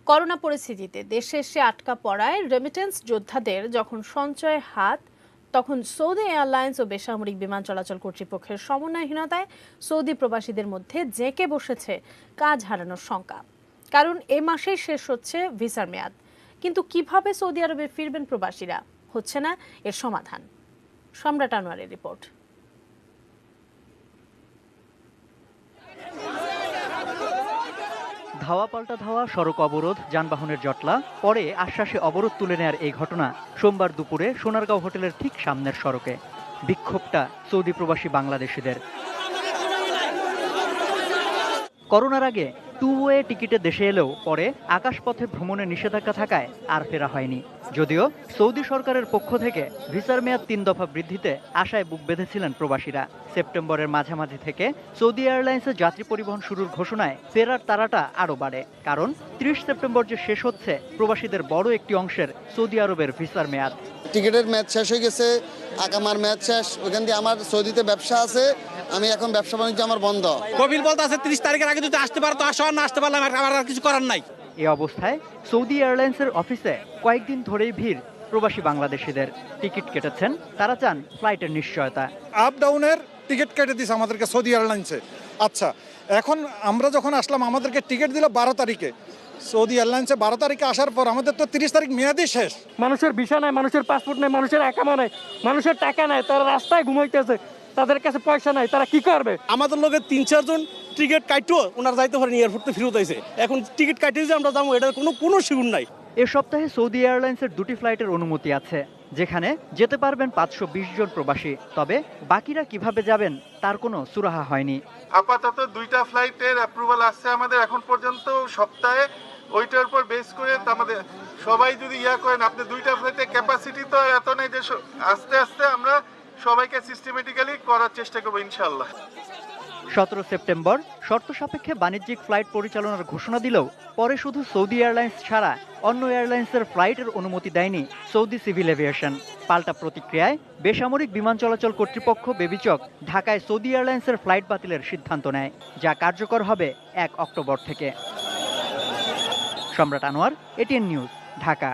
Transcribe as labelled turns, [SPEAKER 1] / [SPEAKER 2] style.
[SPEAKER 1] Corona পরিস্থিতিতে দেশে এসে আটকা পড়ায় রেমিটেন্স যোদ্ধাদের যখন সঞ্চয় হাত, তখন সৌদি এয়ারলাইন্স ও বেসামরিক বিমান চলাচল কর্তৃপক্ষের সমন্বয়হীনতায় সৌদি প্রবাসীদের মধ্যে জেঁকে বসেছে কাজ হারানোর শঙ্কা। কারণ এ মাসেই শেষ হচ্ছে ভিসার মেয়াদ। কিন্তু কিভাবে সৌদি আরবে ফিরবেন প্রবাসীরা, হচ্ছে না এর সমাধান। সম্রাট আনোয়ারের রিপোর্ট।
[SPEAKER 2] ধাওয়া পাল্টা ধাওয়া, সড়ক অবরোধ, যানবাহনের জটলা, পরে আশ্বাসে অবরোধ তুলে নেয়ার এই ঘটনা সোমবার দুপুরে সোনারগাঁও হোটেলের ঠিক সামনের সড়কে। বিক্ষোভটা সৌদি প্রবাসী বাংলাদেশিদের। করোনার আগে টু ওয়ে টিকিটে দেশে এলেও পরে আকাশপথে ভ্রমণে নিষেধাজ্ঞা থাকায় আর ফেরা হয়নি। যদিও সৌদি সরকারের পক্ষ থেকে ভিসার মেয়াদ 3 দফা বৃদ্ধিতে আশায় বুক বেঁধেছিলেন প্রবাসীরা। সেপ্টেম্বরের মাঝামাঝি থেকে সৌদি এয়ারলাইন্সের যাত্রী পরিবহন শুরুর ঘোষণায় ফেরার তাড়াটা আরও বাড়ে। কারণ 30 সেপ্টেম্বর যে শেষ হচ্ছে প্রবাসীদের বড় একটি অংশের সৌদি আরবের ভিসার মেয়াদ।
[SPEAKER 3] টিকিটের মেয়াদ শেষ হয়ে গেছে, আকামার মেয়াদ শেষ। ওইখান দিয়ে আমার সৌদিতে ব্যবসা আছে, আমি এখন ব্যবসা বাণিজ্য আমার বন্ধ।
[SPEAKER 4] কবিল বলতে আছে 30 তারিখের আগে যদি আসতে পারো তো আসো, না আসতে পারলে আমার আর কিছু করার নাই।
[SPEAKER 2] এই অবস্থায় সৌদি এয়ারলাইন্সের অফিসে কয়েকদিন ধরেই ভিড় প্রবাসী বাংলাদেশিদের। টিকিট কেটেছেন, তারা চান ফ্লাইটের নিশ্চয়তা।
[SPEAKER 5] আপ ডাউনের টিকিট কেটে দিয়েছে আমাদেরকে সৌদি এয়ারলাইন্সে। আচ্ছা, এখন আমরা যখন আসলাম আমাদেরকে টিকিট দিল 12 তারিখে। সৌদি এয়ারলাইন্সে 12 তারিখে আসার পর আমাদের তো 30 তারিখ মেয়াদই শেষ।
[SPEAKER 6] মানুষের ভিসা নাই, মানুষের পাসপোর্ট নাই, মানুষের একামা নাই, মানুষের টাকা নাই, তারা রাস্তায় ঘুমাইতেছে, তাদের কাছে পয়সা নাই, তারা কি করবে?
[SPEAKER 4] আমাদের লোকে 3-4 জন টিকিট কাটতো, ওনার যাইতে পারেন এয়ারপোর্টে ফেরত আইছে। এখন টিকিট কাটে যে আমরা যাবো, এটার কোনো শিউর নাই।
[SPEAKER 2] এ সপ্তাহে সৌদি এয়ারলাইন্সের 2টি ফ্লাইটের অনুমতি আছে, যেখানে যেতে পারবেন 520 জন প্রবাসী। তবে বাকিরা কিভাবে যাবেন তার কোনো সুরাহা হয়নি।
[SPEAKER 7] আপাতত 2টা ফ্লাইটের অ্যাপ্রুভাল আসছে আমাদের এখন পর্যন্ত সপ্তাহে। ওইটার উপর বেস করে আমাদের সবাই যদি করেন, আপনি 2টা ফ্লাইটের ক্যাপাসিটি তো এত নেই যে আস্তে আস্তে আমরা সবাইকে সিস্টেমেটিক্যালি করার চেষ্টা করবো ইনশাআল্লাহ।
[SPEAKER 2] 17 সেপ্টেম্বর শর্ত সাপেক্ষে বাণিজ্যিক ফ্লাইট পরিচালনার ঘোষণা দিলেও পরে শুধু সৌদি এয়ারলাইন্স ছাড়া অন্য এয়ারলাইন্সের ফ্লাইটের অনুমতি দেয়নি সৌদি সিভিল এভিয়েশন। পাল্টা প্রতিক্রিয়ায় বেসামরিক বিমান চলাচল কর্তৃপক্ষ বেবিচক ঢাকায় সৌদি এয়ারলাইন্সের ফ্লাইট বাতিলের সিদ্ধান্ত নেয়, যা কার্যকর হবে 1 অক্টোবর থেকে। সম্রাট আনোয়ার, এটিএন নিউজ, ঢাকা।